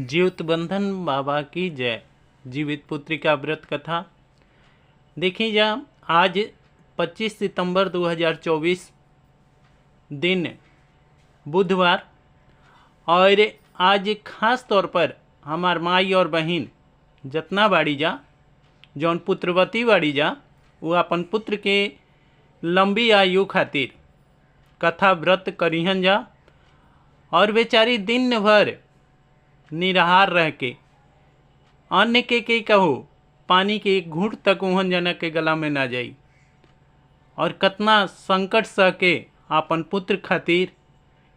जीवित बंधन बाबा की जय। जीवित पुत्री का व्रत कथा देखिए जा। आज 25 सितंबर 2024 दिन बुधवार, और आज खास तौर पर हमार माई और बहन जतना बाड़ी जा, जौन पुत्रवती बाड़ी जा, वो अपन पुत्र के लंबी आयु खातिर कथा व्रत करिहन जा। और बेचारी दिन भर निराहार रह के अन्य के कहो पानी के एक घूंट तक ओहन जना के गला में ना जाई, और कतना संकट सह के अपन पुत्र खातिर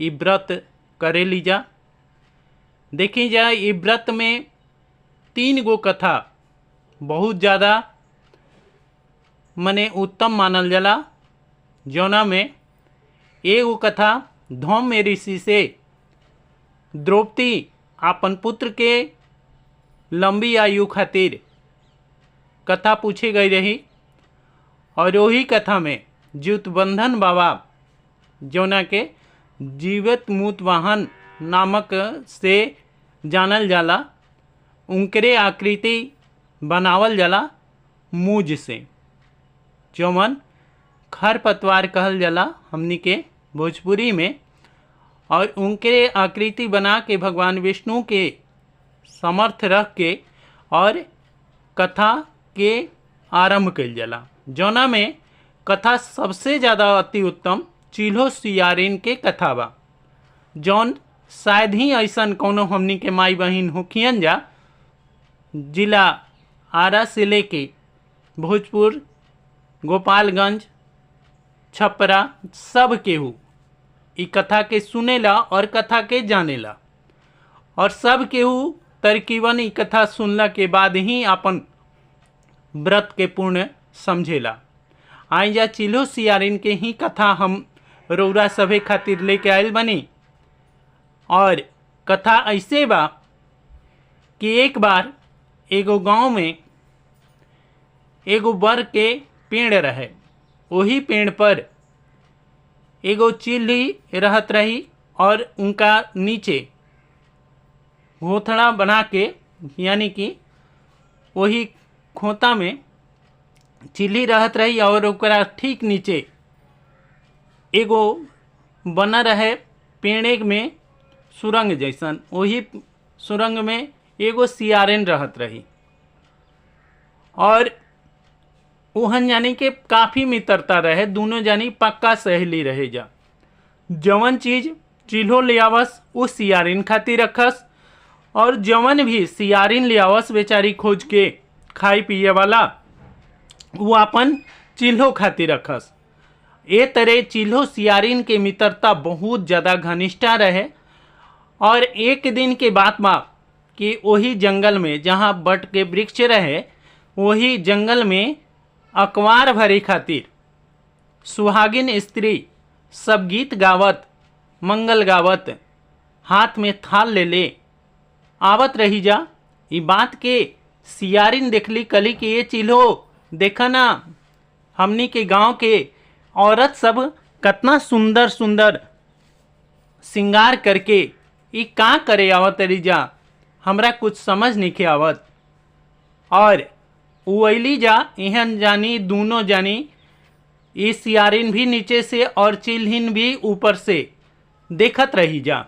ई व्रत करे ली जा। देखी जा, ई व्रत में 3 गो कथा बहुत ज़्यादा मने उत्तम मानल जाला। जौना में एगो कथा धौम्य ऋषि से द्रौपदी आपन पुत्र के लंबी आयु खातिर कथा पूछे गई रही, और वही कथा में जीवित बंधन बाबा जौना के जीवित मूत वाहन नामक से जानल जाला, उनकरे आकृति बनावल जाला मूज से, जौन खरपतवार कहल जाला हमनी के भोजपुरी में। और उनके आकृति बना के भगवान विष्णु के समर्थ रख के और कथा के आरंभ कइल जाला। जौना में कथा सबसे ज़्यादा अति उत्तम चिल्हो सियारिन के कथा बा, जौन शायद ही ऐसन कोनो हमनी के माई बहन होखियन जा जिला आरा से लेके भोजपुर, गोपालगंज, छपरा सब केहू ई कथा के सुनेला और कथा के जानेला, और सब केहू तरकीबन ई कथा सुनला के बाद ही अपन व्रत के पूर्ण समझेला। आई जा चिल्हो सियारिन के ही कथा हम रौरा सभे खातिर लेके आयल बनी। और कथा ऐसे बा कि एक बार एगो गांव में एगो बर के पेड़ रहे। वही पेड़ पर एगो चिल्ली रहत रही, और उनका नीचे घोंथड़ा बना के, यानी कि वही खोता में चिल्ली रहत रही, और ओकरा ठीक नीचे एगो बना रहे पेड़ में सुरंग जैसन। वही सुरंग में एगो सियारिन रहत रही, और ओहन जानी के काफ़ी मित्रता रहे। दोनों जानी पक्का सहेली रहे जा। जवन चीज़ चिल्हो ले आवस वो सियारिन खातिर रखस, और जवन भी सियारिन ले आवस बेचारी खोज के खाई पिए वाला वो अपन चिल्हो खातिर रखस। ए तरह चिल्हो सियारिन के मित्रता बहुत ज़्यादा घनिष्ठा रहे। और एक दिन के बात बा कि वही जंगल में जहाँ बट के वृक्ष रहे, वही जंगल में अखबार भरे खातिर सुहागिन स्त्री सब गीत गावत, मंगल गावत, हाथ में थाल ले आवत रही जा। ये बात के सियारिन देखली, कली कि ये चिल्हो देखा ना, हमनी के गांव के औरत सब कितना सुंदर सुंदर श्रृंगार करके ये का करे आवत रही जा, हमरा कुछ समझ नहीं के आवत। और उली जा एहन जानी दोनों जानी, ये सियारिन भी नीचे से और चिल्हिन भी ऊपर से देखत रही जा।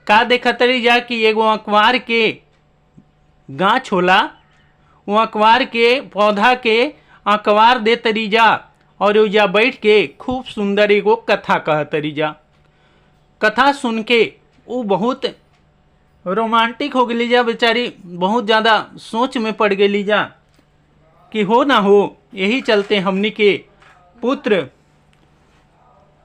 का देखत रही जा कि एगो अखबार के गाछ होला, वो अखबार के पौधा के अखबार दे तरी जा, और ओजा बैठ के खूब सुंदर एगो कथा कहत रही जा। कथा सुन के वो बहुत रोमांटिक हो गई जा। बेचारी बहुत ज़्यादा सोच में पड़ गई जा कि हो ना हो, यही चलते हमनी के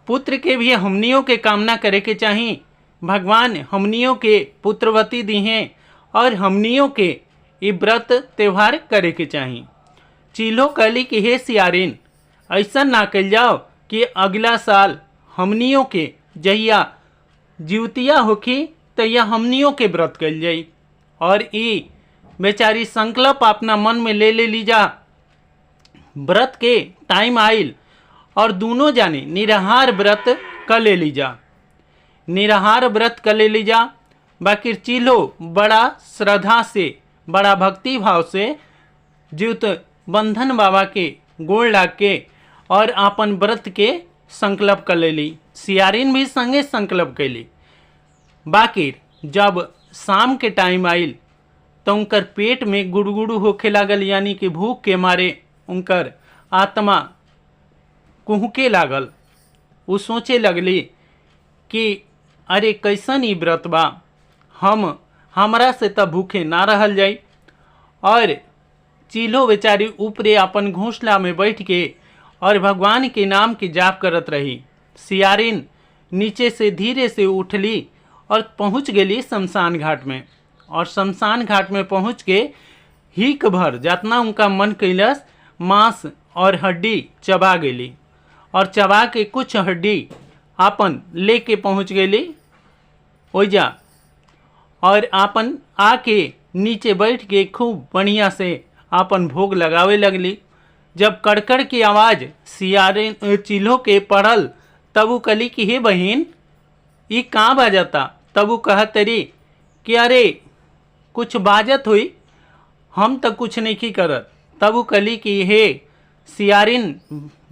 पुत्र के भी हमनियों के कामना करे के चाहिए। भगवान हमनियों के पुत्रवती दी हैं, और हमनियों के ये व्रत त्यौहार करे के चाहिए। चिल्हो कहली कि हे सियारिन, ऐसा ना कल जाओ कि अगला साल हमनियों के जहिया जीवतिया होखी तहिया हमनियों के व्रत कल जाई। और ई बेचारी संकल्प अपना मन में ले ली जा। व्रत के टाइम आइल, और दोनों जाने निराहार व्रत कर ले ली जा। निराहार व्रत कर ले ली जा। बाकी चिल्हो बड़ा श्रद्धा से, बड़ा भक्ति भाव से ज्योत बंधन बाबा के गोड़ लाग के और अपन व्रत के संकल्प कर लेली। सियारिन भी संगे संकल्प कैली। बाकी जब शाम के टाइम आइल तो उनकर पेट में गुड़गुड़ू होखे लागल, यानी कि भूख के मारे उनकर आत्मा कुहके लागल। वो सोचे लगली कि अरे कैसन ई व्रत बा, हमरा से तब भूखे ना रहल जाई। और चिल्हो बेचारी ऊपरे अपन घोंसला में बैठ के और भगवान के नाम की जाप करत रही। सियारिन नीचे से धीरे से उठली और पहुंच गेली शमशान घाट में। और शमशान घाट में पहुंच के हिक भर जितना उनका मन कैलस मांस और हड्डी चबा गेली और चबा के कुछ हड्डी आपन लेके पहुंच गेली ओइजा और आपन आके नीचे बैठ के खूब बढ़िया से आपन भोग लगावे लगली। जब कड़कड़ की आवाज़ सियारिन चिल्हो के पड़ल तब वो कली कि हे बहिन ये कहाँ बाजता। तब वो कहत रही कि अरे कुछ बाजत हुई, हम तो कुछ नहीं की करत। तब वो कली कि हे सियारिन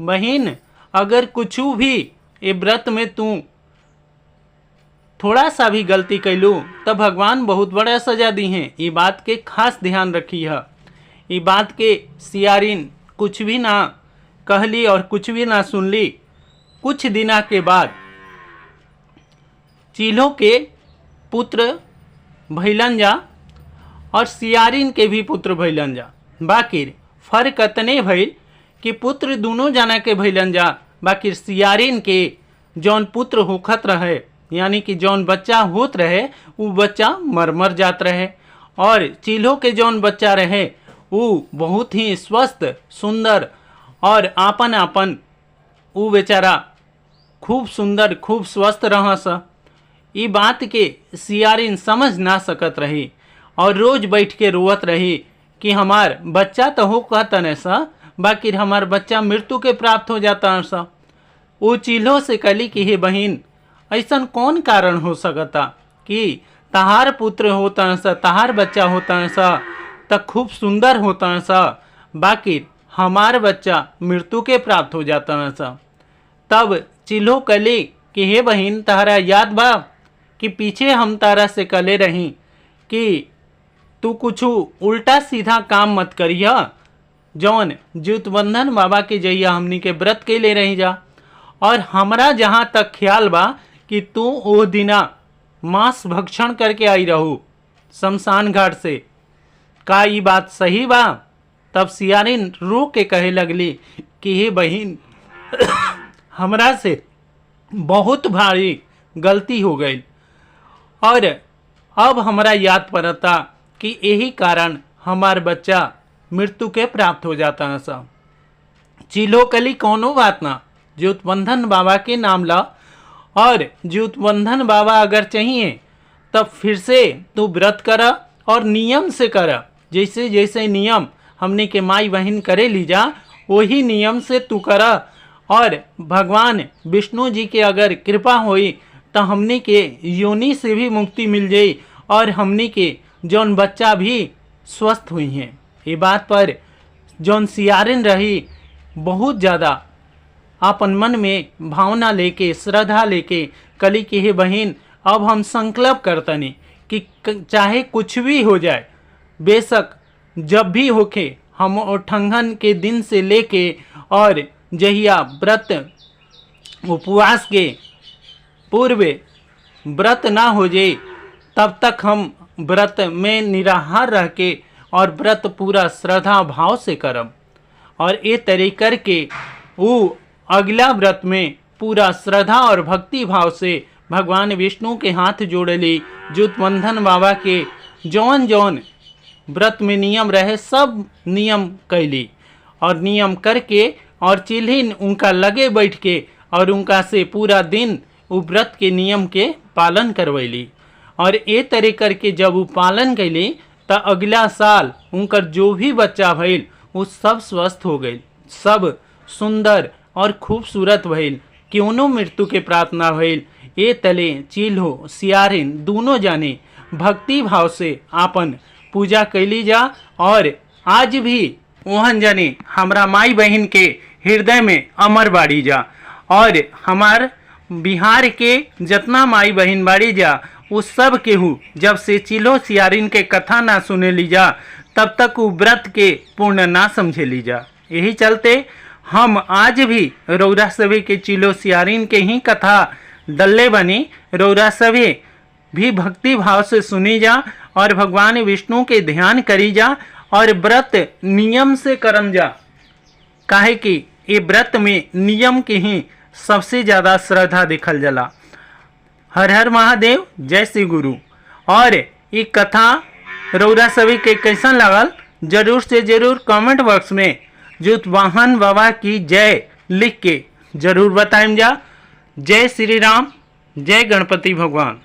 बहिन, अगर कुछ भी ये व्रत में तू थोड़ा सा भी गलती कैलू तब भगवान बहुत बड़ा सजा दी हैं। ये बात के खास ध्यान रखी है। ये बात के सियारिन कुछ भी ना कहली और कुछ भी ना सुनली। कुछ दिना के बाद चिल्हो के पुत्र भैलन जा और सियारिन के भी पुत्र भैलन जा। बाकी फर्क अतने भइल कि पुत्र दोनों जना के भैलन जा, बाकी सियारिन के जौन पुत्र होखत रहे यानी कि जौन बच्चा होत रहे वो बच्चा मर जात रहे। और चिल्हो के जौन बच्चा रहे वो बहुत ही स्वस्थ सुंदर और आपन वो बेचारा खूब सुंदर खूब स्वस्थ रहस। ये बात के सियारिन समझ ना सकत रही और रोज बैठ के रोवत रही कि हमार बच्चा तो हो कहतन सा, बाकी हमार बच्चा मृत्यु के प्राप्त हो जाता सा। वो चिल्हो से कली कि हे बहिन, ऐसन कौन कारण हो सकता कि तहार पुत्र होता सा, तहार बच्चा होता सा तो खूब सुंदर होता सा, बाकी हमार बच्चा मृत्यु के प्राप्त हो जाता सा। तब चिल्हो कली कि हे बहिन, तहरा याद बा कि पीछे हम तारा से कले रही कि तू कुछ उल्टा सीधा काम मत करिया। जौन ज्योतबंधन बाबा के जइया हमनी के व्रत के ले रही जा और हमरा जहाँ तक ख्याल बा कि तू ओ दिना मांस भक्षण करके आई रहू शमशान घाट से, का ये बात सही बा। तब सियारिन रो के कहे लगली कि हे बहिन, हमरा से बहुत भारी गलती हो गई और अब हमरा याद पड़ता कि यही कारण हमार बच्चा मृत्यु के प्राप्त हो जाता है। सब चिल्हो कली कोनो बात ना, ज्योतबंधन बाबा के नाम ला और ज्योतबंधन बाबा अगर चाहिए तब फिर से तू व्रत कर और नियम से कर। जैसे जैसे नियम हमने के माई बहन करे लीजा वही नियम से तू कर और भगवान विष्णु जी के अगर कृपा हुई तो हमने के योनि से भी मुक्ति मिल जाई और हमने के जौन बच्चा भी स्वस्थ हुई हैं। ये बात पर जौन सियारिन रही बहुत ज़्यादा अपन मन में भावना लेके श्रद्धा लेके कली कि हे बहन, अब हम संकल्प करतनी कि चाहे कुछ भी हो जाए, बेशक जब भी होके हम ठंगन के दिन से लेके और जहिया व्रत उपवास के पूर्व व्रत ना हो जाए तब तक हम व्रत में निराहार रह के और व्रत पूरा श्रद्धा भाव से करब। और ये तरह करके वो अगला व्रत में पूरा श्रद्धा और भक्ति भाव से भगवान विष्णु के हाथ जोड़ली। ज्योतबंधन बाबा के जौन जौन व्रत में नियम रहे सब नियम कैली और नियम करके और चिल्हिन उनका लगे बैठ के और उनका से पूरा दिन वो व्रत के नियम के पालन करवैली। और ये तरह करके जब वो पालन कैली तो अगला साल उनकर जो भी बच्चा भइल वो सब स्वस्थ हो गए, सब सुंदर और खूबसूरत भइल, क्यों मृत्यु के प्राप्त ना भइल। ये तले चिल्हो सियारिन दोनों जाने भक्ति भाव से आपन पूजा कैली जा। और आज भी ओहन जने हमरा माई बहन के हृदय में अमर बाड़ी जा। और हमार बिहार के जितना माई बहन बाड़ी जा उस सब केहू जब से चिलो सियारिन के कथा ना सुने ली जा तब तक वो व्रत के पूर्ण ना समझे ली जा। यही चलते हम आज भी रौरा सभी के चिलो सियारिन के ही कथा डल्ले बनी। रौरा सभी भी भक्ति भाव से सुनी जा और भगवान विष्णु के ध्यान करी जा और व्रत नियम से करम जा। काहे कि ये व्रत में नियम की ही सबसे ज़्यादा श्रद्धा दिखल जला। हर हर महादेव, जय श्री गुरु। और ये कथा रौरा सभी के कैसन लगल जरूर से जरूर कमेंट बॉक्स में जुतवाहन बाबा की जय लिख के जरूर बताएं जा। जय श्री राम, जय गणपति भगवान।